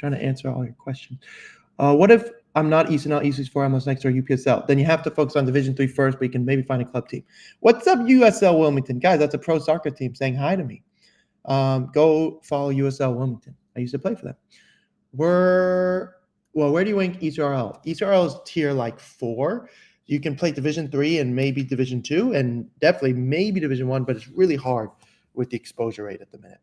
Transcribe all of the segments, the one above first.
trying to answer all your questions. What if I'm not ECNL, E64, I'm next to UPSL? Then you have to focus on Division 3 first, but you can maybe find a club team. What's up, USL Wilmington? Guys, that's a pro soccer team saying hi to me. Go follow USL Wilmington. I used to play for them. Where do you rank ECRL? ECRL is tier like 4. You can play Division 3 and maybe Division 2 and definitely maybe Division 1, but it's really hard with the exposure rate at the minute.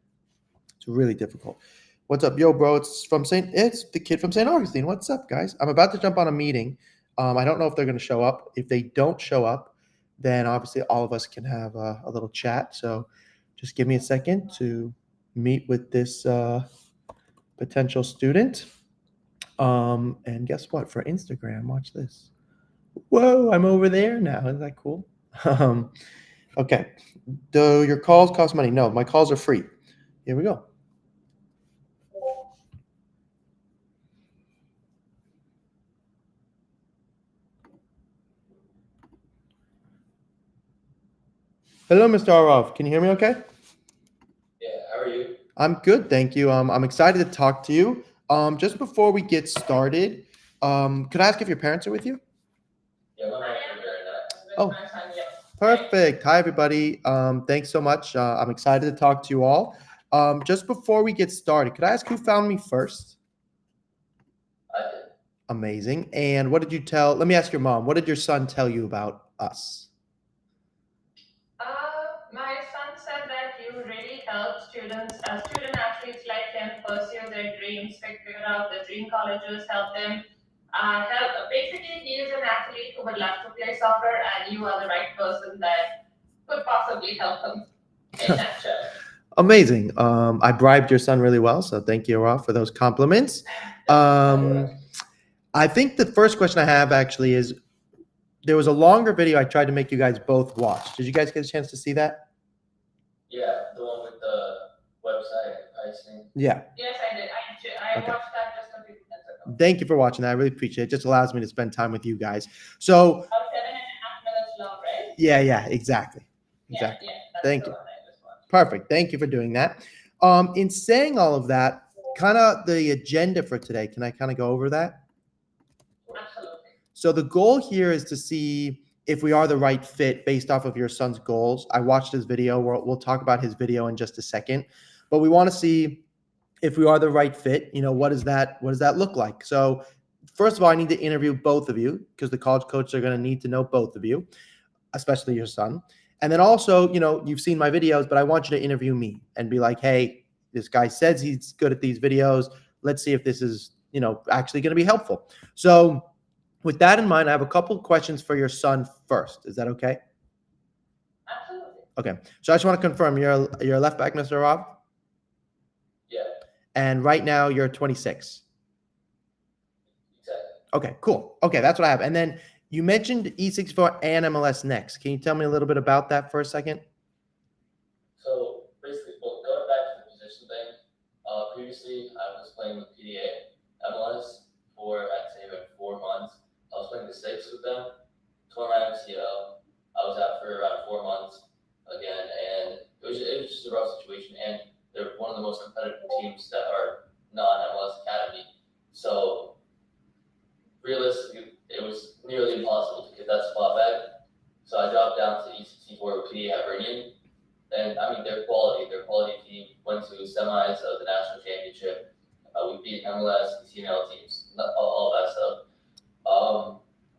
It's really difficult. What's up, yo, bro? It's the kid from St. Augustine. What's up, guys? I'm about to jump on a meeting. I don't know if they're going to show up. If they don't show up, then obviously all of us can have a little chat. So just give me a second to meet with this potential student. And guess what? For Instagram, watch this. Whoa, I'm over there now. Isn't that cool? Okay. Do your calls cost money? No, my calls are free. Here we go. Hello, Mr. Arav. Can you hear me okay? Yeah, how are you? I'm good, thank you. I'm excited to talk to you. Just before we get started, could I ask if your parents are with you? Yeah, my mom's right now. Oh, perfect. Hi, everybody. Thanks so much. I'm excited to talk to you all. Just before we get started, could I ask who found me first? I did. Amazing. And what did you tell? Let me ask your mom. What did your son tell you about us? My son said that you really help student athletes like him pursue their dreams, figure out the dream colleges, help them. Basically, he is an athlete who would love to play soccer, and you are the right person that could possibly help him in that show. Amazing. I bribed your son really well, so thank you, Arav, for those compliments. I think the first question I have actually is, there was a longer video I tried to make you guys both watch. Did you guys get a chance to see that? Yeah, the one with the website pricing. Yeah. Yes, I did. I Okay. watched that just a few minutes ago. Thank you for watching that. I really appreciate it. It just allows me to spend time with you guys. So, About 7.5 minutes long, right? yeah, exactly. Yeah, that's Thank the you. one I just watched. Perfect. Thank you for doing that. In saying all of that, kind of the agenda for today, can I kind of go over that? Absolutely. So the goal here is to see if we are the right fit based off of your son's goals. I watched his video. We'll talk about his video in just a second, but we want to see if we are the right fit. You know, what does that look like? So first of all, I need to interview both of you because the college coaches are going to need to know both of you, especially your son. And then also, you know, you've seen my videos, but I want you to interview me and be like, hey, this guy says he's good at these videos. Let's see if this is, you know, actually going to be helpful. So with that in mind, I have a couple of questions for your son first. Is that okay? Absolutely. Okay. So I just want to confirm you're a left back, Mr. Rob? Yeah. And right now you're 26. Exactly. Okay, cool. Okay, that's what I have. And then you mentioned E64 and MLS Next. Can you tell me a little bit about that for a second? So basically, well, going back to the position thing, previously I was playing with PDA MLS for I'd say about 4 months. I was playing the 6 with them, tore my MCL. I was out for around 4 months again, and it was just a rough situation. And they're one of the most competitive teams that are non-MLS Academy. So realistically, it was nearly impossible to get that spot back. So I dropped down to E64 with PDA Hibernian. And I mean, their quality team went to semis of the national championship. We beat MLS, CNL teams, all that stuff.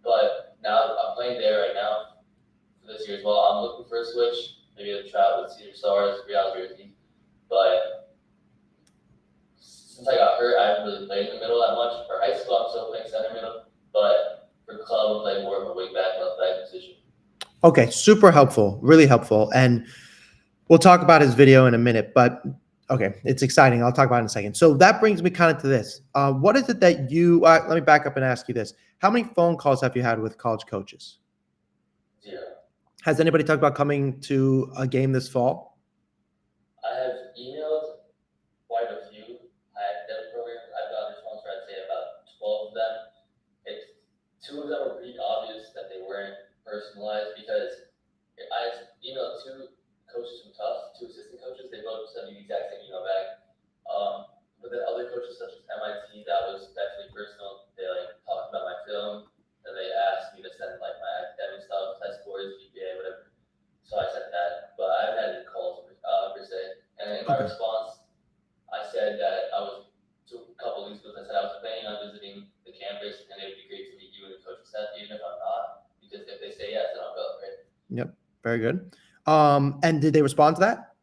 But now I'm playing there right now for this year as well. I'm looking for a switch, maybe a try with Cedar Stars, Real Jersey. But since I got hurt, I haven't really played in the middle that much. For high school, I'm still playing center middle, but for club, I'm playing more of a wing back, left back position. Okay, super helpful, really helpful. And we'll talk about his video in a minute, but okay, it's exciting. I'll talk about it in a second. So that brings me kind of to this. What is it that you, let me back up and ask you this. How many phone calls have you had with college coaches? 0. Has anybody talked about coming to a game this fall? I have emailed quite a few academic programs. I've got a response for I'd say about 12 of them. 2 of them were pretty obvious that they weren't personalized because I emailed 2 coaches from Tufts, 2 assistant coaches. They both sent me the exact same email back. But then other coaches such as MIT campus, and it would be great to meet you and the coaching staff, even if I'm not, because if they say yes, then I'll go, right? Yep. Very good. And did they respond to that?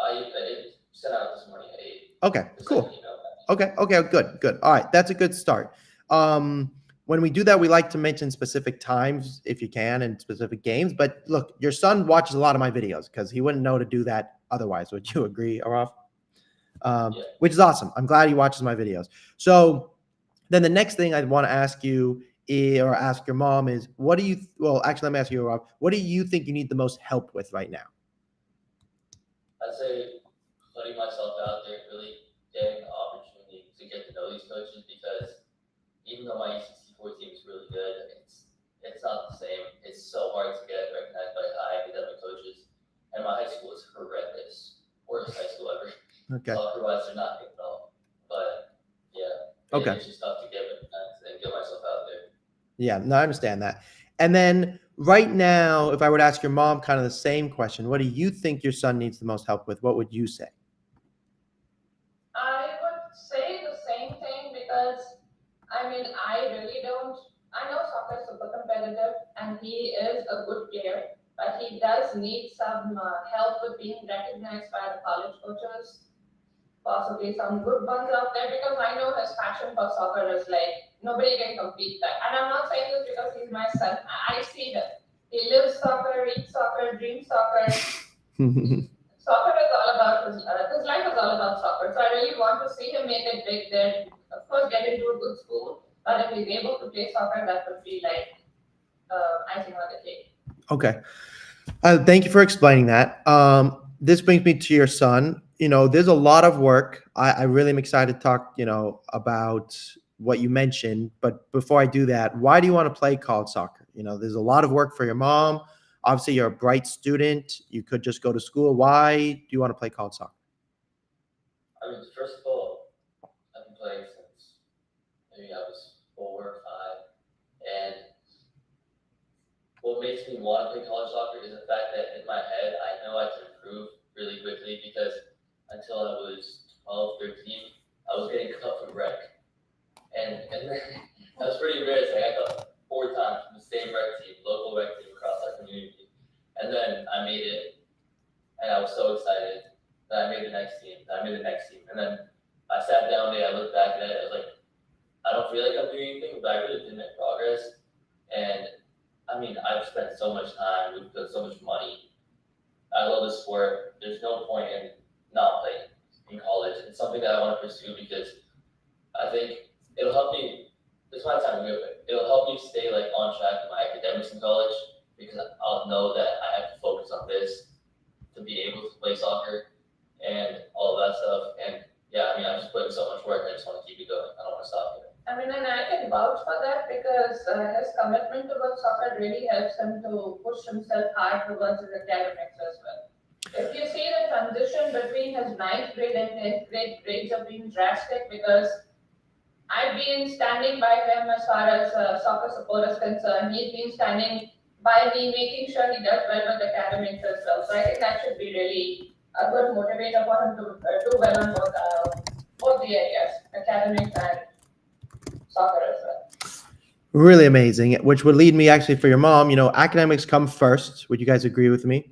It sent out this morning at 8. Okay, The cool. second email back. Okay, good. All right, that's a good start. When we do that, we like to mention specific times if you can and specific games. But look, your son watches a lot of my videos because he wouldn't know to do that otherwise. Would you agree, Araf? Yeah. Which is awesome. I'm glad he watches my videos. So then the next thing I'd want to ask you or ask your mom is, what do you? Well, actually, let me ask you, Araf. What do you think you need the most help with right now? I'd say putting myself out there, really getting the opportunity to get to know these coaches, because even though my ECC4 team is really good, it's not the same. It's so hard to get recognized by high academic coaches, and my high school is horrendous. Worst high school ever. Okay. Soccer-wise, they're not good at all. But yeah, Okay. it's just tough to get recognized and get myself out there. Yeah, no, I understand that. And then right now, if I were to ask your mom kind of the same question, what do you think your son needs the most help with? What would you say? I would say the same thing because, I mean, I know soccer is super competitive and he is a good player, but he does need some help with being recognized by the college coaches, possibly some good ones out there, because I know his passion for soccer is like, nobody can compete that. And I'm not saying this because he's my son. I see that. He lives soccer, eats soccer, dreams soccer. Soccer is all about his life is all about soccer. So I really want to see him make it big there. Of course, get into a good school, but if he's able to play soccer, that would be like icing on the cake. Okay. Thank you for explaining that. This brings me to your son. There's a lot of work. I really am excited to talk, about what you mentioned. But before I do that, why do you want to play college soccer? There's a lot of work for your mom. Obviously, you're a bright student. You could just go to school. Why do you want to play college soccer? I mean, first of all, I've been playing since maybe I was 4 or 5, and what makes me want to play college soccer is the fact that in my head, I know I can improve really quickly, because until I was 12, 13, I was getting cut from rec. And that was pretty rare. It's like I got 4 times from the same rec team, local rec team across our community. And then I made it, and I was so excited that I made the next team, And then I sat down there, I looked back at it, I was like, I don't feel like I'm doing anything, but I really did make progress. And I mean, I've spent so much time, we've put so much money. I love the sport. There's no point in not playing in college. It's something that I want to pursue because I think it'll help me. It's my time to move it. It'll help me stay like on track with my academics in college, because I'll know that I have to focus on this to be able to play soccer and all of that stuff. And yeah, I mean, I'm just putting so much work. I just want to keep it going. I don't want to stop here. I mean, and I can vouch for that because his commitment towards soccer really helps him to push himself hard towards his academics as well. If you see the transition between his 9th grade and 10th grade grades have been drastic, because I've been standing by him as far as soccer support is concerned. He's been standing by me, making sure he does well with academics as well. So I think that should be really a good motivator for him to do well on both the areas, academics and soccer as well. Really amazing, which would lead me actually for your mom, academics come first. Would you guys agree with me?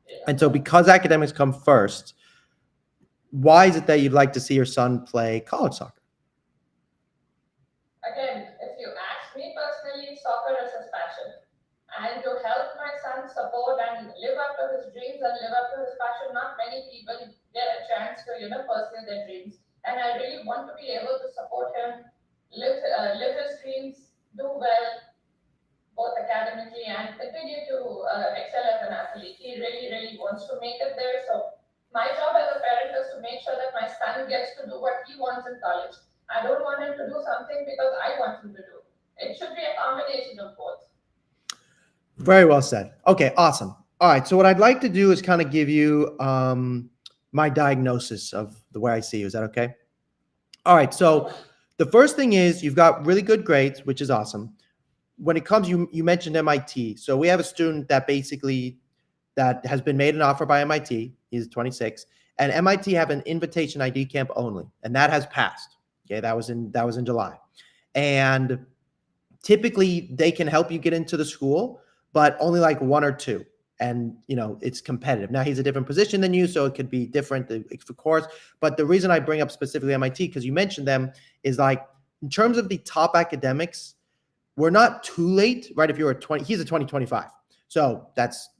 Yeah. And so because academics come first, why is it that you'd like to see your son play college soccer? Again, if you ask me personally, soccer is his passion. And to help my son support and live up to his dreams and live up to his passion, not many people get a chance to, pursue their dreams. And I really want to be able to support him, live his dreams, do well, both academically and continue to excel as an athlete. He really, really wants to make it there. So my job as a parent is to make sure that my son gets to do what he wants in college. I don't want him to do something because I want him to do. It should be a combination of both. Very well said. Okay, awesome. All right, so what I'd like to do is kind of give you my diagnosis of the way I see you. Is that okay? All right, so the first thing is you've got really good grades, which is awesome. When it comes, you mentioned MIT. So we have a student that has been made an offer by MIT. He's 26. And MIT have an invitation ID camp only, and that has passed. Okay, that was in July. And typically they can help you get into the school, but only like one or two. And, it's competitive. Now he's a different position than you, so it could be different, of course. But the reason I bring up specifically MIT, because you mentioned them, is like in terms of the top academics, we're not too late, right? If you're a 20, he's a 2025. So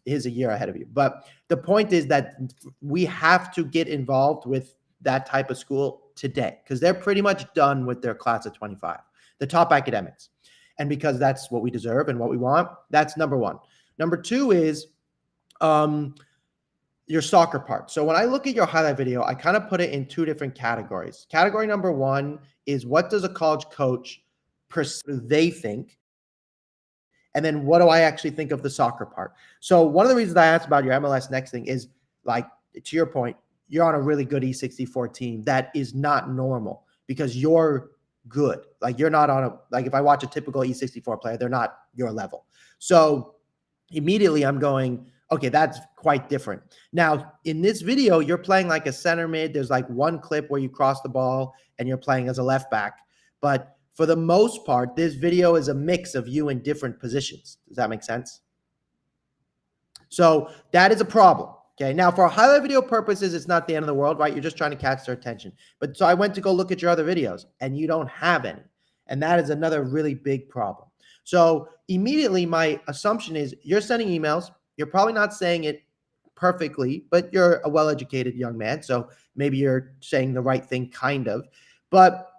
he's a year ahead of you. But the point is that we have to get involved with that type of school today because they're pretty much done with their class of 25, the top academics. And because that's what we deserve and what we want, that's number one. Number two is your soccer part. So when I look at your highlight video, I kind of put it in two different categories. Category number one is what does a college coach they think? And then what do I actually think of the soccer part? So one of the reasons I asked about your MLS Next thing is, like, to your point, you're on a really good E64 team that is not normal because you're good. Like you're not on like if I watch a typical E64 player, they're not your level. So immediately I'm going, okay, that's quite different. Now in this video, you're playing like a center mid. There's like one clip where you cross the ball and you're playing as a left back. But for the most part, this video is a mix of you in different positions. Does that make sense? So that is a problem. Okay. Now for highlight video purposes, it's not the end of the world, right? You're just trying to catch their attention. But so I went to go look at your other videos and you don't have any. And that is another really big problem. So immediately my assumption is you're sending emails. You're probably not saying it perfectly, but you're a well-educated young man. So maybe you're saying the right thing kind of, but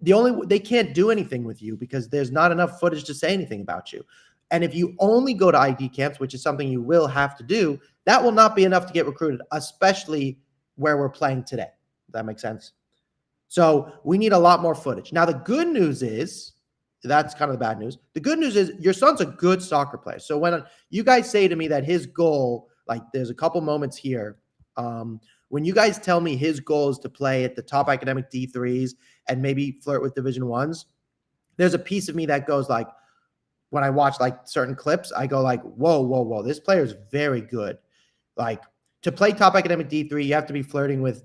they can't do anything with you because there's not enough footage to say anything about you. And if you only go to ID camps, which is something you will have to do, that will not be enough to get recruited, especially where we're playing today. Does that make sense? So we need a lot more footage. Now, the good news is, that's kind of the bad news. The good news is your son's a good soccer player. So when you guys say to me that his goal, like there's a couple moments here, when you guys tell me his goal is to play at the top academic D3s and maybe flirt with Division 1s, there's a piece of me that goes like, when I watch like certain clips, I go like, whoa, this player is very good. Like to play top academic D3, you have to be flirting with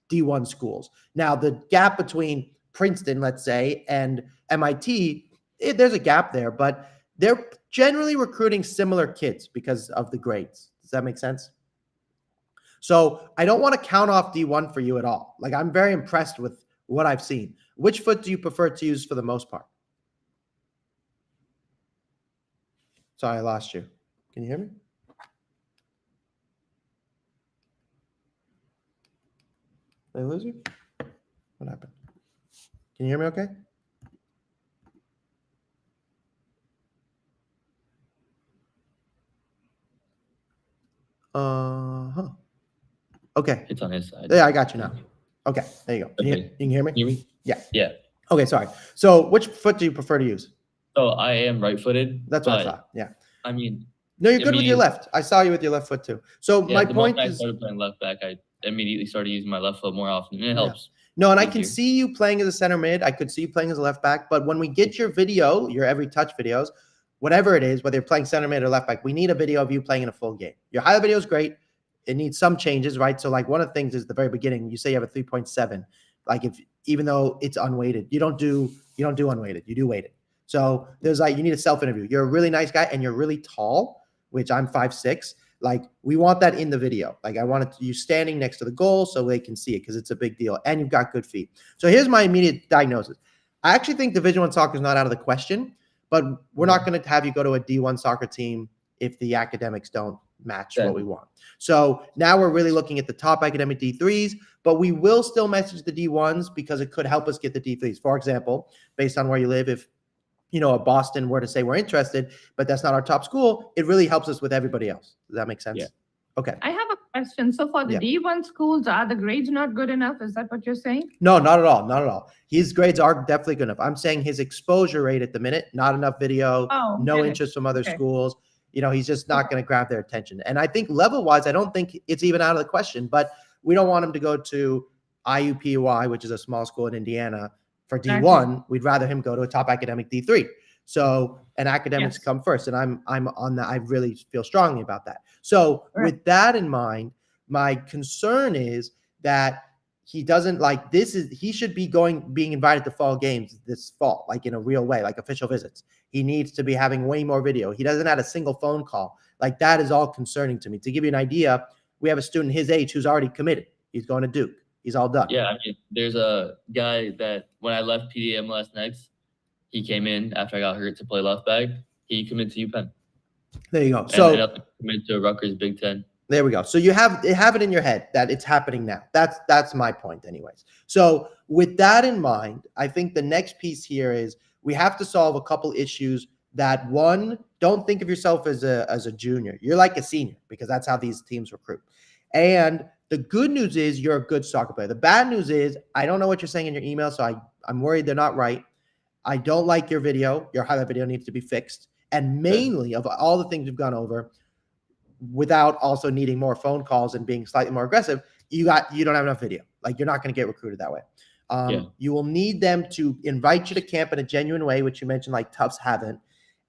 D1 schools. Now the gap between Princeton, let's say, and MIT, there's a gap there, but they're generally recruiting similar kids because of the grades. Does that make sense? So I don't want to count off D1 for you at all. Like I'm very impressed with what I've seen. Which foot do you prefer to use for the most part? Sorry, I lost you. Can you hear me? Did I lose you? What happened? Can you hear me okay? Okay. It's on his side. Yeah, I got you now. Okay, there you go. You can hear me? Hear me? Yeah. Yeah. Okay, sorry. So which foot do you prefer to use? So I am right-footed. That's what I thought. Yeah. I mean, no, you're good with your left. I saw you with your left foot too. So my point is, I started playing left back, I immediately started using my left foot more often, and it helps. No, and I can see you playing as a center mid. I could see you playing as a left back. But when we get your video, your every touch videos, whatever it is, whether you're playing center mid or left back, we need a video of you playing in a full game. Your highlight video is great. It needs some changes, right? So like one of the things is the very beginning, you say you have a 3.7. Like even though it's unweighted, you don't do unweighted, you do weighted. So there's like, you need a self-interview. You're a really nice guy and you're really tall, which I'm 5'6". Like we want that in the video. Like I want you standing next to the goal so they can see it because it's a big deal. And you've got good feet. So here's my immediate diagnosis. I actually think Division I soccer is not out of the question, but we're not going to have you go to a D1 soccer team if the academics don't match what we want. So now we're really looking at the top academic D3s, but we will still message the D1s because it could help us get the D3s. For example, based on where you live, if a Boston were to say we're interested, but that's not our top school, it really helps us with everybody else. Does that make sense? Yeah. Okay. I have a question. So for the D1 schools, are the grades not good enough? Is that what you're saying? No, not at all. Not at all. His grades are definitely good enough. I'm saying his exposure rate at the minute, not enough video, no interest from other schools. He's just not going to grab their attention. And I think level-wise, I don't think it's even out of the question, but we don't want him to go to IUPUI, which is a small school in Indiana, for D1. Exactly. We'd rather him go to a top academic D3. So, and academics come first. And I'm on that. I really feel strongly about that. So with that in mind, my concern is that he doesn't like he should be being invited to fall games this fall, like in a real way, like official visits. He needs to be having way more video. He doesn't have a single phone call. Like that is all concerning to me. To give you an idea, we have a student his age who's already committed. He's going to Duke. He's all done. Yeah, I mean, there's a guy that when I left PDA MLS Next, he came in after I got hurt to play left back. He committed to UPenn. There you go. And So ended up committed to Rutgers Big Ten. there we go. So you have it in your head that it's happening now. That's my point anyways. So with that in mind, I think the next piece here is we have to solve a couple issues that, one, don't think of yourself as a junior. You're like a senior because that's how these teams recruit. And the good news is you're a good soccer player. The bad news is I don't know what you're saying in your email, so I'm worried they're not right. I don't like your video. Your highlight video needs to be fixed. And mainly of all the things we've gone over, without also needing more phone calls and being slightly more aggressive, you don't have enough video. Like you're not going to get recruited that way. You will need them to invite you to camp in a genuine way, which you mentioned like Tufts haven't.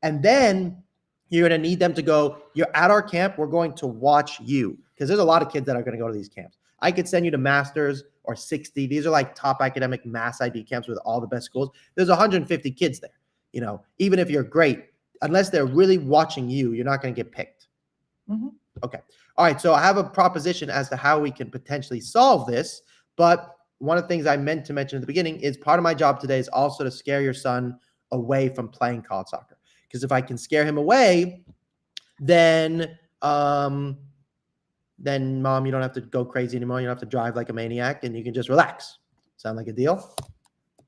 And then you're going to need them to go, you're at our camp, we're going to watch you. Because there's a lot of kids that are going to go to these camps. I could send you to Masters or 60. These are like top academic mass ID camps with all the best schools. There's 150 kids there. You know, even if you're great, unless they're really watching you, you're not going to get picked. Mhm. Okay. All right. So I have a proposition as to how we can potentially solve this. But one of the things I meant to mention at the beginning is part of my job today is also to scare your son away from playing college soccer. Because if I can scare him away, then mom, you don't have to go crazy anymore. You don't have to drive like a maniac and you can just relax. Sound like a deal?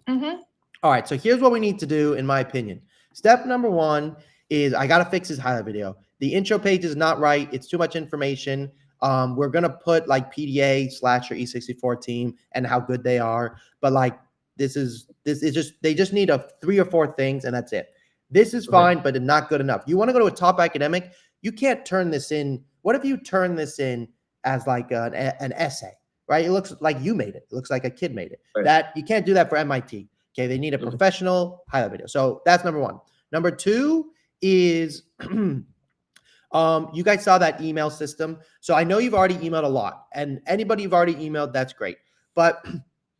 Mm-hmm. All right. So here's what we need to do, in my opinion. Step number one is I got to fix his highlight video. The intro page is not right. It's too much information. We're going to put like PDA / your E64 team and how good they are. But like, they just need 3 or 4 things and that's it. This is fine, but it's not good enough. You want to go to a top academic, you can't turn this in. What if you turn this in as like an essay, right? It looks like you made it. It looks like a kid made it. Right. That you can't do that for MIT. Okay. They need a professional highlight video. So that's number one. Number two is, you guys saw that email system. So I know you've already emailed a lot, and anybody you've already emailed, that's great. But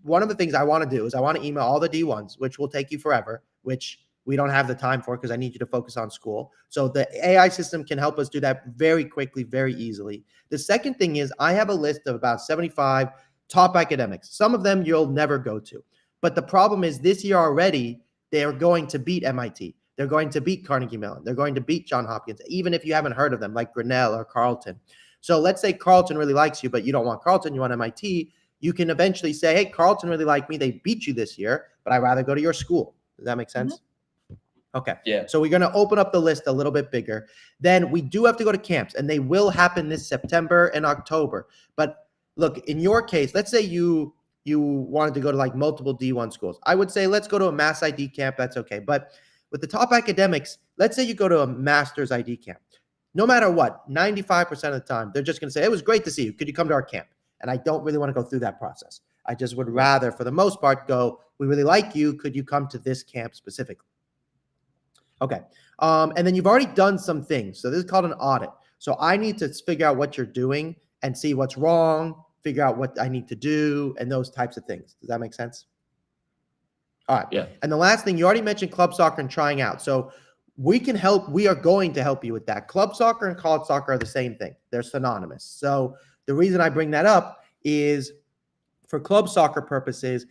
one of the things I want to do is I want to email all the D1s, which will take you forever, which we don't have the time for because I need you to focus on school. So the AI system can help us do that very quickly, very easily. The second thing is I have a list of about 75 top academics. Some of them you'll never go to. But the problem is this year already, they're going to beat MIT. They're going to beat Carnegie Mellon. They're going to beat Johns Hopkins, even if you haven't heard of them, like Grinnell or Carleton. So let's say Carleton really likes you, but you don't want Carleton, you want MIT. You can eventually say, hey, Carleton really liked me. They beat you this year, but I'd rather go to your school. Does that make sense? Okay. Yeah. So we're going to open up the list a little bit bigger. Then we do have to go to camps, and they will happen this September and October. But look, in your case, let's say you wanted to go to like multiple D1 schools. I would say let's go to a mass ID camp. That's okay. But with the top academics, let's say you go to a master's ID camp. No matter what, 95% of the time, they're just going to say, it was great to see you. Could you come to our camp? And I don't really want to go through that process. I just would rather, for the most part, go, we really like you. Could you come to this camp specifically? Okay. And then you've already done some things. So this is called an audit. So I need to figure out what you're doing and see what's wrong, figure out what I need to do, and those types of things. Does that make sense? All right. Yeah. And the last thing, you already mentioned club soccer and trying out. So we can help. We are going to help you with that. Club soccer and college soccer are the same thing. They're synonymous. So the reason I bring that up is for club soccer purposes,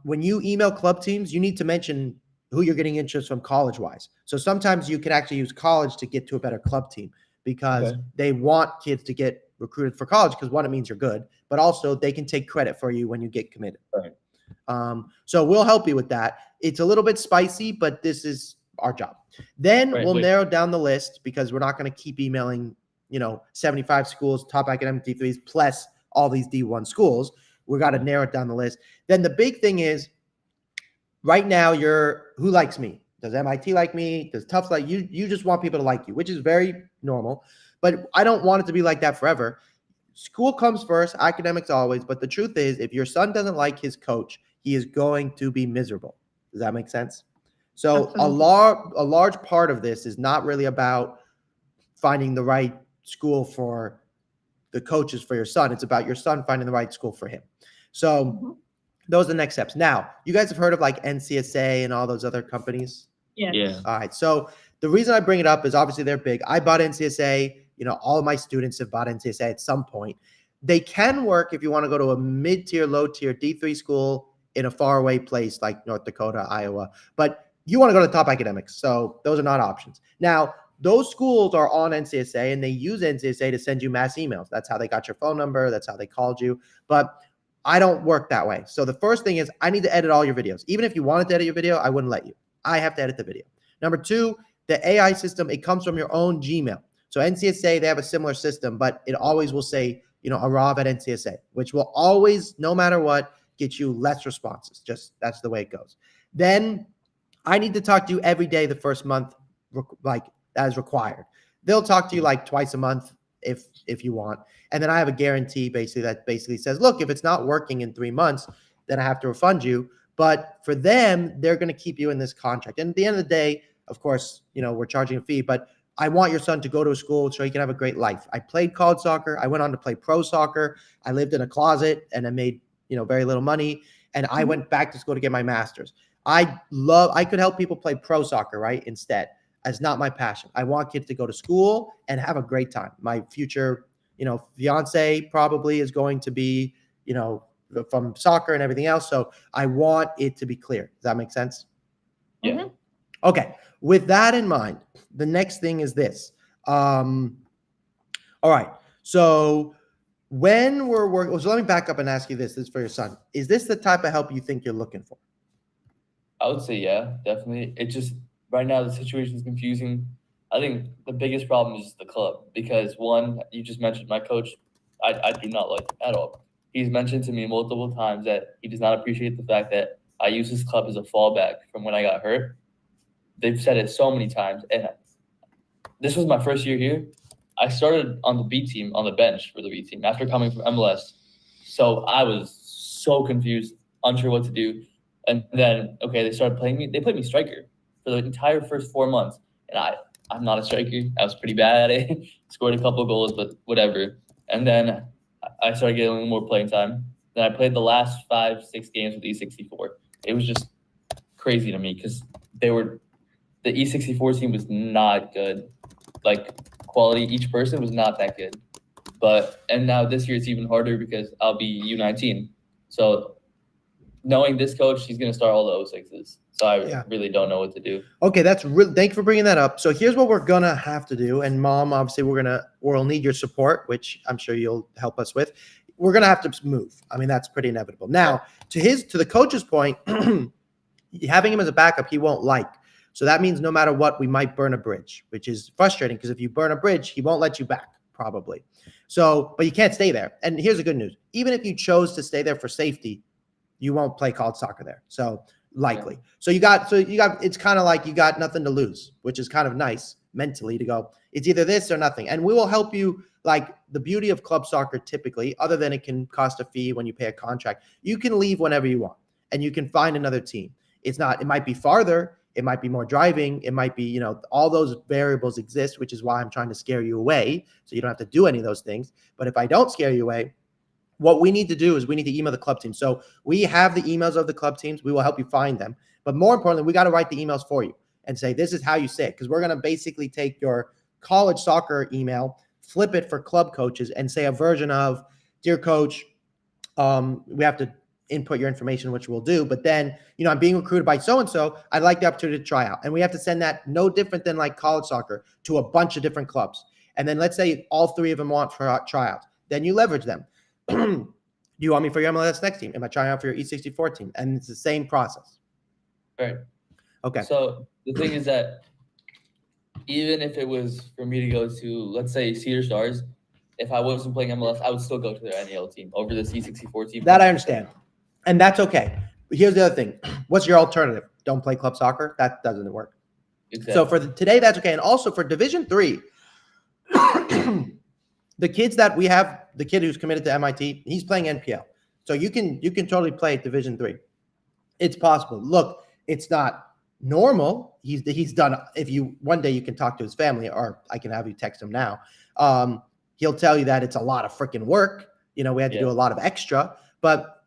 when you email club teams, you need to mention who you're getting interest from college-wise. So sometimes you can actually use college to get to a better club team because they want kids to get recruited for college because, one, it means you're good, but also they can take credit for you when you get committed. Right. So we'll help you with that. It's a little bit spicy, but this is our job. Then we'll narrow down the list because we're not going to keep emailing, 75 schools, top academic D3s, plus all these D1 schools. We got to narrow it down the list. Then the big thing is, right now, who likes me? Does MIT like me? Does Tufts like you? You just want people to like you, which is very normal. But I don't want it to be like that forever. School comes first, academics always. But the truth is, if your son doesn't like his coach, he is going to be miserable. Does that make sense? So Absolutely. a large part of this is not really about finding the right school for the coaches for your son. It's about your son finding the right school for him. So those are the next steps. Now, you guys have heard of like NCSA and all those other companies? Yes. Yeah. All right. So the reason I bring it up is obviously they're big. I bought NCSA. All of my students have bought NCSA at some point. They can work if you want to go to a mid-tier, low-tier D3 school in a faraway place like North Dakota, Iowa. But you want to go to top academics. So those are not options. Now, those schools are on NCSA and they use NCSA to send you mass emails. That's how they got your phone number. That's how they called you. But I don't work that way. So the first thing is I need to edit all your videos. Even if you wanted to edit your video, I wouldn't let you. I have to edit the video. Number two, the AI system, it comes from your own Gmail. So NCSA, they have a similar system, but it always will say, Arav at NCSA, which will always, no matter what, get you less responses. Just that's the way it goes. Then I need to talk to you every day the first month, like as required. They'll talk to you like twice a month if you want. And then I have a guarantee that basically says, look, if it's not working in 3 months, then I have to refund you. But for them, they're going to keep you in this contract. And at the end of the day, of course, we're charging a fee, but I want your son to go to a school so he can have a great life. I played college soccer. I went on to play pro soccer. I lived in a closet and I made, very little money. And I went back to school to get my master's. I could help people play pro soccer, right? Instead, that's not my passion. I want kids to go to school and have a great time. My future, fiance probably is going to be, from soccer and everything else. So I want it to be clear. Does that make sense? Yeah. Okay. With that in mind, the next thing is this. All right. So when we're working, so let me back up and ask you this. This is for your son. Is this the type of help you think you're looking for? I would say, yeah, definitely. It just, right now, the situation is confusing. I think the biggest problem is the club because, one, you just mentioned my coach, I do not like at all. He's mentioned to me multiple times that he does not appreciate the fact that I use his club as a fallback from when I got hurt. They've said it so many times. And this was my first year here. I started on the B team, on the bench for the B team after coming from MLS. So I was so confused, unsure what to do. And then, okay, they started playing me. They played me striker for the entire first 4 months. And I'm not a striker. I was pretty bad at it. Scored a couple goals, but whatever. And then I started getting a little more playing time. Then I played the last 5-6 games with E64. It was just crazy to me because the E64 team was not good. Like, quality, each person was not that good. And now this year it's even harder because I'll be U19. So knowing this coach, he's going to start all the 06s. So I really don't know what to do. Okay, thank you for bringing that up. So here's what we're going to have to do. And Mom, obviously we'll need your support, which I'm sure you'll help us with. We're going to have to move. I mean, that's pretty inevitable. Now, to the coach's point, having him as a backup, he won't like. So that means no matter what, we might burn a bridge, which is frustrating because if you burn a bridge, he won't let you back probably. So, but you can't stay there. And here's the good news. Even if you chose to stay there for safety, you won't play college soccer there. So likely. So you got, it's kind of like you got nothing to lose, which is kind of nice mentally to go, it's either this or nothing. And we will help you. Like the beauty of club soccer, typically, other than it can cost a fee when you pay a contract, you can leave whenever you want and you can find another team. It might be farther. It might be more driving. It might be, all those variables exist, which is why I'm trying to scare you away. So you don't have to do any of those things. But if I don't scare you away, what we need to do is we need to email the club team. So we have the emails of the club teams. We will help you find them. But more importantly, we got to write the emails for you and say, this is how you say it. Because we're going to basically take your college soccer email, flip it for club coaches and say a version of, dear coach, we have to input your information, which we'll do. But then, I'm being recruited by so-and-so. I'd like the opportunity to try out. And we have to send that no different than like college soccer to a bunch of different clubs. And then let's say all 3 of them want tryouts. Then you leverage them. Do you want me for your MLS next team? Am I trying out for your E64 team? And it's the same process. Right. Okay. So the thing is that even if it was for me to go to, let's say, Cedar Stars, if I wasn't playing MLS, I would still go to their NAL team over the C64 team. That I understand. And that's okay. But here's the other thing. What's your alternative? Don't play club soccer? That doesn't work. Exactly. So for today, that's okay. And also for Division 3, the kids that we have, the kid who's committed to MIT, he's playing NPL. So you can totally play at Division 3. It's possible. Look, it's not normal. He's done. If you one day you can talk to his family, or I can have you text him now. He'll tell you that it's a lot of freaking work. We had to do a lot of extra, but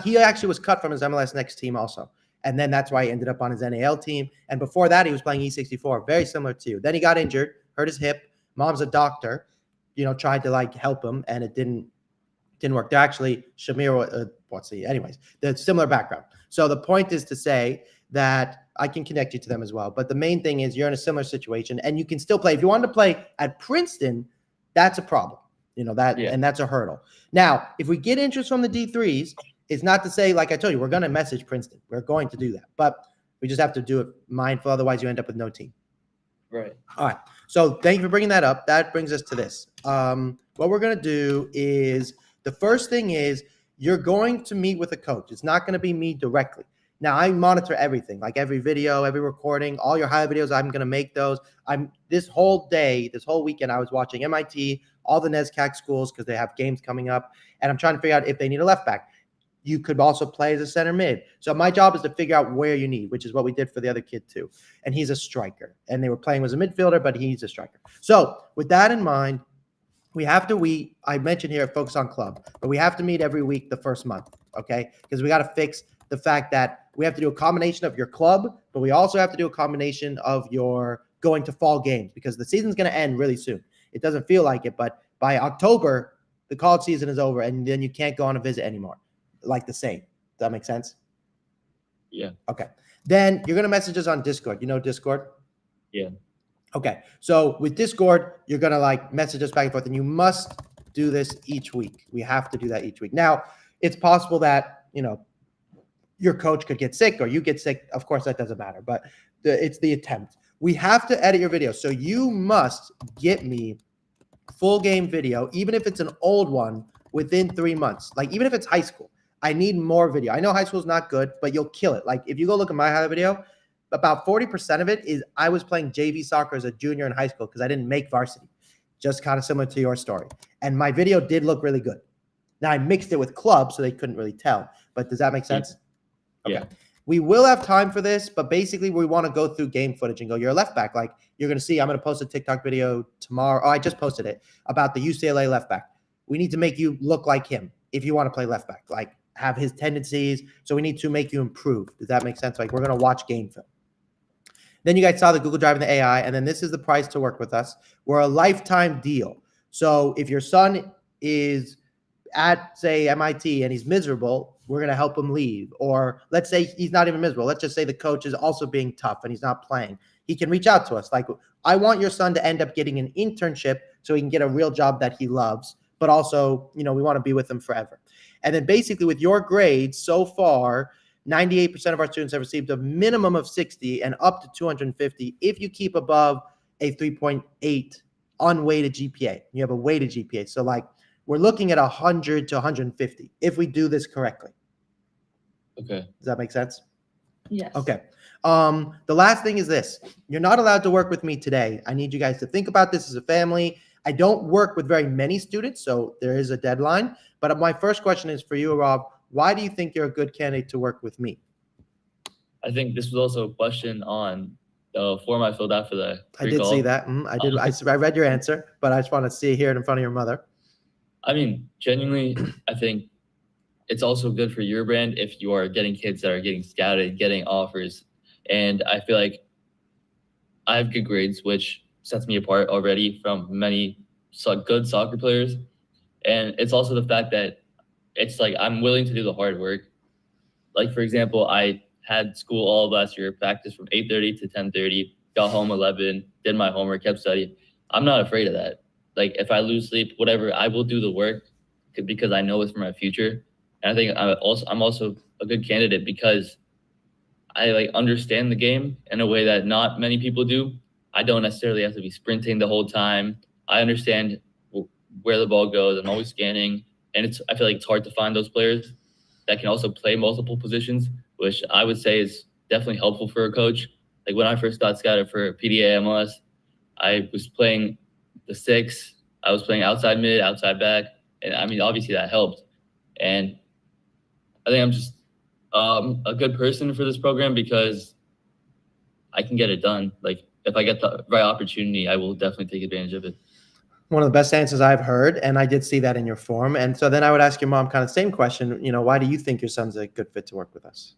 He actually was cut from his MLS Next team also. And then that's why he ended up on his NAL team. And before that, he was playing E64, very similar to you. Then he got injured, hurt his hip. Mom's a doctor, tried to like help him, and it didn't work. They're actually Shamir, anyways, the similar background. So the point is to say that I can connect you to them as well. But the main thing is you're in a similar situation, and you can still play. If you wanted to play at Princeton, that's a problem. And that's a hurdle. Now, if we get interest from the D3s, it's not to say, like I told you, we're going to message Princeton. We're going to do that. But we just have to do it mindful. Otherwise, you end up with no team. Right. All right. So thank you for bringing that up. That brings us to this. What we're going to do is the first thing is you're going to meet with a coach. It's not going to be me directly. Now, I monitor everything, like every video, every recording, all your highlight videos. I'm going to make those. This whole weekend, I was watching MIT, all the NESCAC schools because they have games coming up, and I'm trying to figure out if they need a left back. You could also play as a center mid. So my job is to figure out where you need, which is what we did for the other kid too. And he's a striker. And they were playing as a midfielder, but he's a striker. So with that in mind, I mentioned here at Focus on Club, but we have to meet every week the first month, okay? Because we got to fix the fact that we have to do a combination of your club, but we also have to do a combination of your going to fall games because the season's going to end really soon. It doesn't feel like it, but by October, the college season is over, and then you can't go on a visit anymore. Like the same. Does that make sense? Yeah. Okay. Then you're going to message us on Discord. You know Discord? Yeah. Okay. So with Discord, you're going to like message us back and forth, and you must do this each week. We have to do that each week. Now, it's possible that, your coach could get sick or you get sick. Of course, that doesn't matter, but it's the attempt. We have to edit your video. So you must get me full game video, even if it's an old one, within 3 months. Like, even if it's high school. I need more video. I know high school is not good, but you'll kill it. Like, if you go look at my highlight video, about 40% of it is I was playing JV soccer as a junior in high school because I didn't make varsity. Just kind of similar to your story. And my video did look really good. Now, I mixed it with club, so they couldn't really tell. But does that make sense? Okay. Yeah. We will have time for this, but basically we want to go through game footage and go, you're a left back. Like, you're going to see, I'm going to post a TikTok video tomorrow. Oh, I just posted it about the UCLA left back. We need to make you look like him if you want to play left back, like have his tendencies. So we need to make you improve. Does that make sense? Like, we're going to watch game film. Then you guys saw the Google Drive and the AI, and then this is the price to work with us. We're a lifetime deal. So if your son is at, say, MIT and he's miserable, we're going to help him leave. Or let's say he's not even miserable. Let's just say the coach is also being tough and he's not playing. He can reach out to us. Like, I want your son to end up getting an internship so he can get a real job that he loves, but also, we want to be with him forever. And then basically with your grades so far, 98% of our students have received a minimum of 60 and up to 250 if you keep above a 3.8 unweighted GPA. You have a weighted GPA. So like, we're looking at 100 to 150 if we do this correctly. Okay. Does that make sense? Yes. Okay. The last thing is this. You're not allowed to work with me today. I need you guys to think about this as a family. I don't work with very many students, so there is a deadline. But my first question is for you, Rob. Why do you think you're a good candidate to work with me? I think this was also a question on the form I filled out for the I did see that. I did. I read your answer, but I just want to hear it in front of your mother. I mean, genuinely, I think it's also good for your brand if you are getting kids that are getting scouted, getting offers. And I feel like I have good grades, which sets me apart already from many good soccer players. And it's also the fact that it's like I'm willing to do the hard work. Like, for example, I had school all of last year, practice from 8:30 to 10:30, got home 11, did my homework, kept studying. I'm not afraid of that. Like, if I lose sleep, whatever, I will do the work because I know it's for my future. And I think I'm also a good candidate because I like understand the game in a way that not many people do. I don't necessarily have to be sprinting the whole time. I understand where the ball goes. I'm always scanning. And I feel like it's hard to find those players that can also play multiple positions, which I would say is definitely helpful for a coach. Like, when I first got scouted for PDA MLS, I was playing the 6. I was playing outside mid, outside back. And I mean, obviously that helped. And I think I'm just a good person for this program because I can get it done. Like, if I get the right opportunity, I will definitely take advantage of it. One of the best answers I've heard, and I did see that in your form. And so then I would ask your mom kind of the same question, why do you think your son's a good fit to work with us?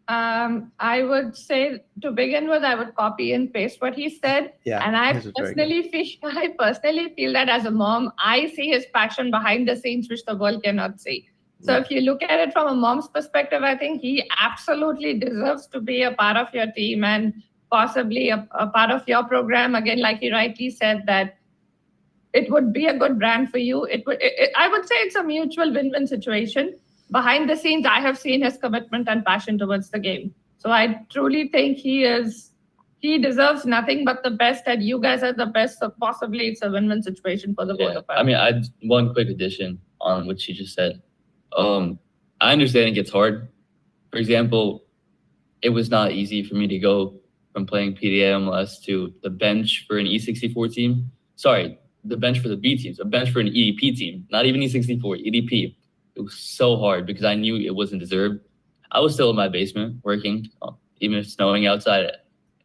I would say to begin with, I would copy and paste what he said. Yeah, And I this is very good. personally feel that as a mom, I see his passion behind the scenes, which the world cannot see. So Yeah. if you look at it from a mom's perspective, I think he absolutely deserves to be a part of your team and possibly a part of your program. Again, like he rightly said, that it would be a good brand for you. I would say it's a mutual win-win situation. Behind the scenes, I have seen his commitment and passion towards the game. So I truly think he deserves nothing but the best, and you guys are the best. So possibly it's a win-win situation for the both of us. I mean, one quick addition on what she just said. I understand it gets hard. For example, it was not easy for me to go from playing PDA MLS to the bench for an E64 team. Sorry, the bench for the B teams, a bench for an EDP team, not even E64, EDP. It was so hard because I knew it wasn't deserved. I was still in my basement working, even if snowing outside.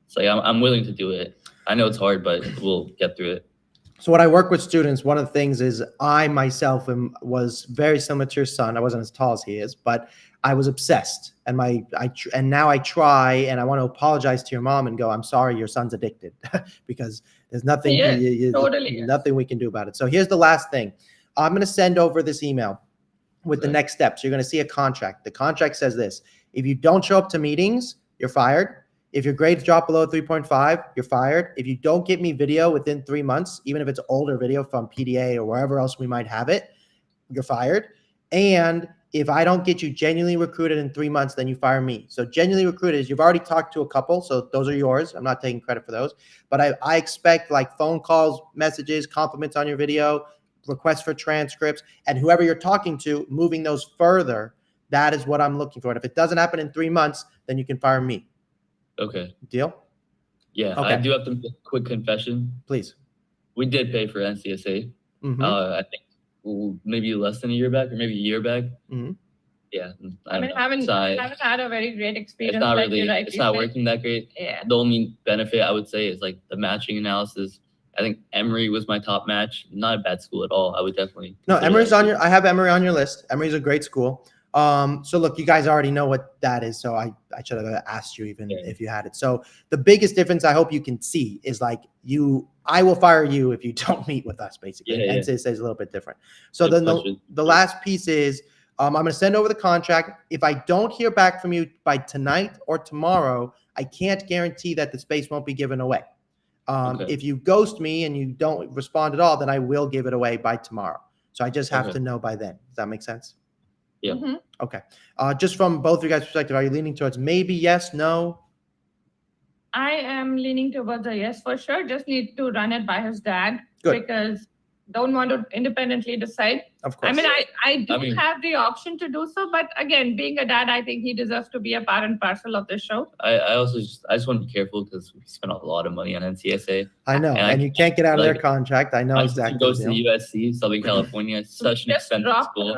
It's like I'm willing to do it. I know it's hard, but we'll get through it. So when I work with students, one of the things is I myself was very similar to your son. I wasn't as tall as he is, but I was obsessed. And now I try, and I want to apologize to your mom and go, I'm sorry, your son's addicted, because there's nothing, nothing we can do about it. So here's the last thing. I'm going to send over this email with the next steps. You're going to see a contract. The contract says this: if you don't show up to meetings, you're fired. If your grades drop below 3.5, you're fired. If you don't get me video within 3 months, even if it's older video from PDA or wherever else we might have it, you're fired. And if I don't get you genuinely recruited in 3 months, then you fire me. So genuinely recruited is you've already talked to a couple, so those are yours. I'm not taking credit for those. But I expect like phone calls, messages, compliments on your video, requests for transcripts, and whoever you're talking to, moving those further. That is what I'm looking for. And if it doesn't happen in 3 months, then you can fire me. Okay. Deal? Yeah. Okay. I do have to quick confession. Please. We did pay for NCSA. Mm-hmm. I think maybe less than a year back, or maybe a year back. Mm-hmm. Yeah. I haven't had a very great experience. It's not really. It's not working that great. Yeah. The only benefit I would say is like the matching analysis. I think Emory was my top match. Not a bad school at all. I would definitely. No, Emory's on I have Emory on your list. Emory's a great school. So look, you guys already know what that is. So I should have asked you even if you had it. So the biggest difference I hope you can see is like I will fire you if you don't meet with us, basically. NCAA is a little bit different. So then the last piece is I'm going to send over the contract. If I don't hear back from you by tonight or tomorrow, I can't guarantee that the space won't be given away. If you ghost me and you don't respond at all, then I will give it away by tomorrow. So I just have to know by then. Does that make sense? Yeah. Mm-hmm. Okay. Just from both of you guys' perspective, are you leaning towards maybe yes, no? I am leaning towards a yes for sure. Just need to run it by his dad. Good. Because don't want to independently decide. Of course. I mean, I do have the option to do so, but again, being a dad, I think he deserves to be a part and parcel of the show. I just want to be careful because we spent a lot of money on NCSA. I know, and you can't get out of their contract. I know exactly. Goes to USC, Southern California. Such an expensive school.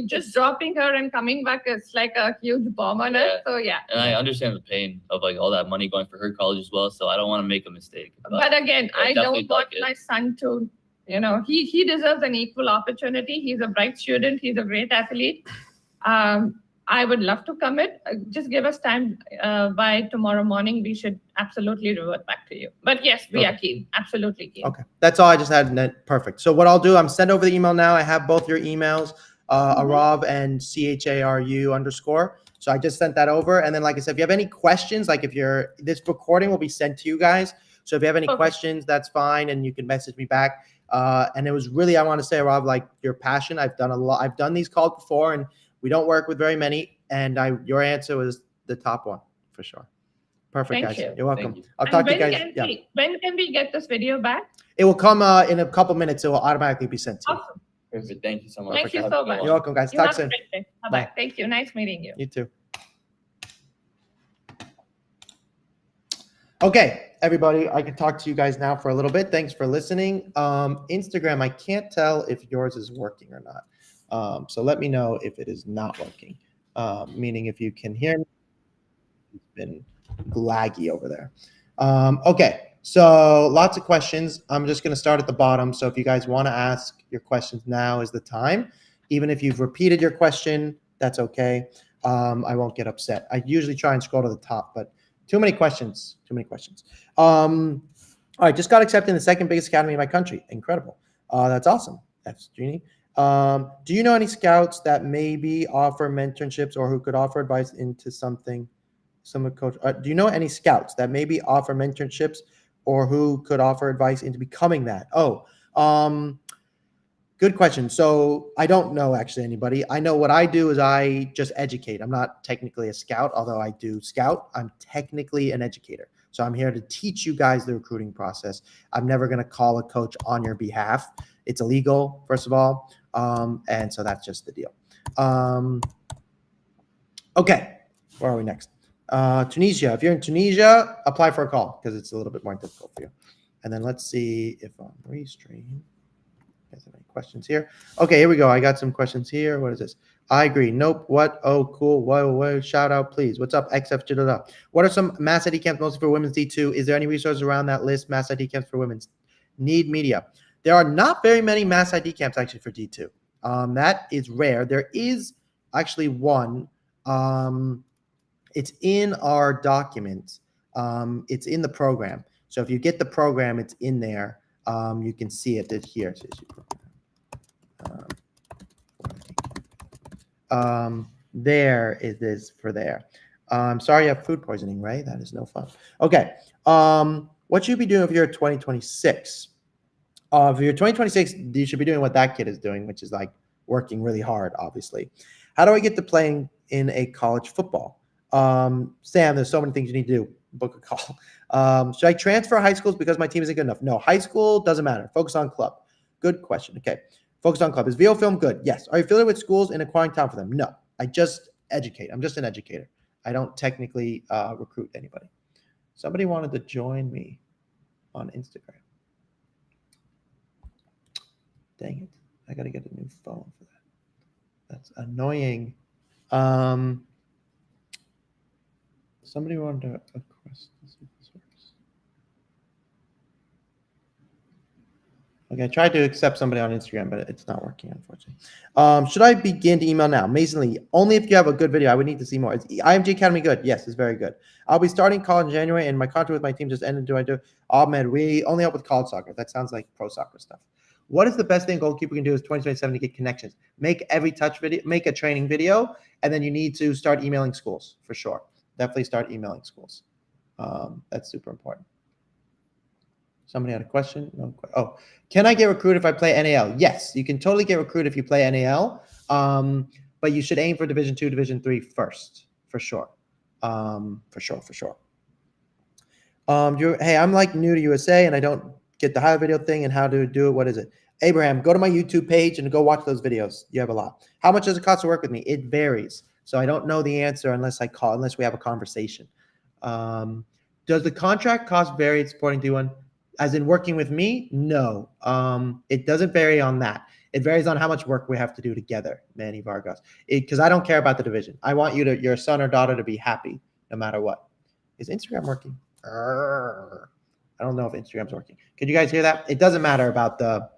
Just dropping her and coming back, it's like a huge bomb on it. So yeah. And I understand the pain of like all that money going for her college as well. So I don't want to make a mistake. But again, I don't want my son to. He deserves an equal opportunity. He's a bright student. He's a great athlete. I would love to commit. Just give us time. By tomorrow morning, we should absolutely revert back to you. But yes, we are keen. Absolutely keen. Okay. That's all I just had. Perfect. So what I'll do, I'm send over the email now. I have both your emails, Arav and CHARU_. So I just sent that over. And then, like I said, if you have any questions, like this recording will be sent to you guys. So if you have any questions, that's fine. And you can message me back. And it was really, I want to say, Rob, like your passion. I've done a lot. I've done these calls before, and we don't work with very many. And your answer was the top one for sure. Perfect, guys. You're welcome. I'll talk to you guys. When can we get this video back? It will come in a couple minutes. It will automatically be sent to you. Awesome. Perfect. Thank you so much. Thank you so much. You're welcome, guys. Talk soon. Bye. Thank you. Nice meeting you. You too. Okay, everybody, I can talk to you guys now for a little bit. Thanks for listening. Instagram, I can't tell if yours is working or not. So let me know if it is not working, meaning if you can hear me. It's been laggy over there. Okay, So lots of questions. I'm just going to start at the bottom. So if you guys want to ask your questions, now is the time. Even if you've repeated your question, that's okay. I won't get upset. I usually try and scroll to the top, but too many questions. All right, just got accepted in the second biggest academy in my country. Incredible. That's awesome. That's Jeannie. Do you know any scouts that maybe offer mentorships or who could offer advice into something? Some coach. Do you know any scouts that maybe offer mentorships or who could offer advice into becoming that? Good question. So I don't know actually anybody. I know what I do is I just educate. I'm not technically a scout, although I do scout. I'm technically an educator. So I'm here to teach you guys the recruiting process. I'm never going to call a coach on your behalf. It's illegal, first of all. And so that's just the deal. Okay, where are we next? Tunisia. If you're in Tunisia, apply for a call because it's a little bit more difficult for you. And then let's see if on restream. Guys have any questions here? Okay, here we go. I got some questions here. What is this? I agree. Nope. What? Oh, cool. Whoa. Shout out, please. What's up, XF? What are some mass ID camps mostly for women's D2? Is there any resources around that list? Mass ID camps for women's need media. There are not very many mass ID camps actually for D2. That is rare. There is actually one. It's in our document. It's in the program. So if you get the program, it's in there. You can see it here. There it is for there. Sorry you have food poisoning, right? That is no fun. Okay. What should you be doing if you're 2026? If you're 2026, you should be doing what that kid is doing, which is like working really hard, obviously. How do I get to playing in a college football? Sam, there's so many things you need to do. Book a call. Should I transfer high schools because my team isn't good enough? No, high school doesn't matter. Focus on club. Good question. Okay. Focus on club. Is VO film good? Yes. Are you affiliated with schools and acquiring talent for them? No. I just educate. I'm just an educator. I don't technically recruit anybody. Somebody wanted to join me on Instagram. Dang it. I got to get a new phone for that. That's annoying. Somebody wanted to request. Let's see if this works. Okay, I tried to accept somebody on Instagram, but it's not working, unfortunately. Should I begin to email now? Amazingly, only if you have a good video. I would need to see more. Is IMG Academy good? Yes, it's very good. I'll be starting college in January, and my contract with my team just ended. Do I do? Ahmed, we only help with college soccer. That sounds like pro soccer stuff. What is the best thing a goalkeeper can do is 2027 to get connections? Make every touch video, make a training video, and then you need to start emailing schools for sure. Definitely start emailing schools. That's super important. Somebody had a question. No. Oh, can I get recruited if I play NAL? Yes, you can totally get recruited if you play NAL. But you should aim for Division 2, Division 3 first, for sure. For sure. Hey, I'm like new to USA and I don't get the high video thing and how to do it. What is it? Abraham, go to my YouTube page and go watch those videos. You have a lot. How much does it cost to work with me? It varies. So I don't know the answer unless we have a conversation. Does the contract cost vary supporting D1? As in working with me? No. It doesn't vary on that. It varies on how much work we have to do together, Manny Vargas. Because I don't care about the division. I want your son or daughter to be happy no matter what. Is Instagram working? I don't know if Instagram's working. Could you guys hear that? It doesn't matter about the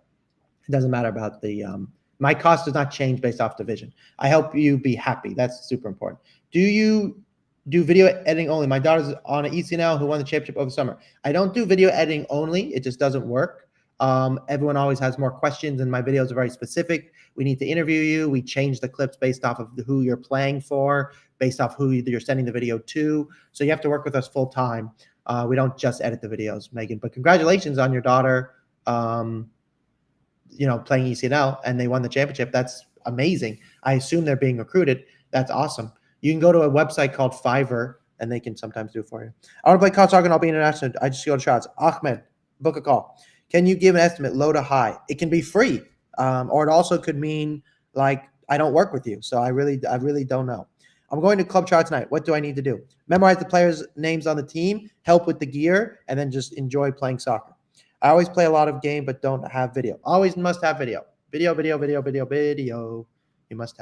my cost does not change based off division. I help you be happy. That's super important. Do you do video editing only? My daughter's on an ECNL who won the championship over the summer. I don't do video editing only. It just doesn't work. Everyone always has more questions and my videos are very specific. We need to interview you. We change the clips based off of who you're playing for, based off who you're sending the video to. So you have to work with us full time. We don't just edit the videos, Megan, but congratulations on your daughter, playing ECNL and they won the championship. That's amazing. I assume they're being recruited. That's awesome. You can go to a website called Fiverr and they can sometimes do it for you. I want to play college soccer and I'll be international. I just go to shots. Ahmed, book a call. Can you give an estimate, low to high? It can be free. Or it also could mean like, I don't work with you. So I really don't know. I'm going to club trial tonight. What do I need to do? Memorize the players' names on the team, help with the gear, and then just enjoy playing soccer. I always play a lot of game, but don't have video. Always must have video. Video. You must have.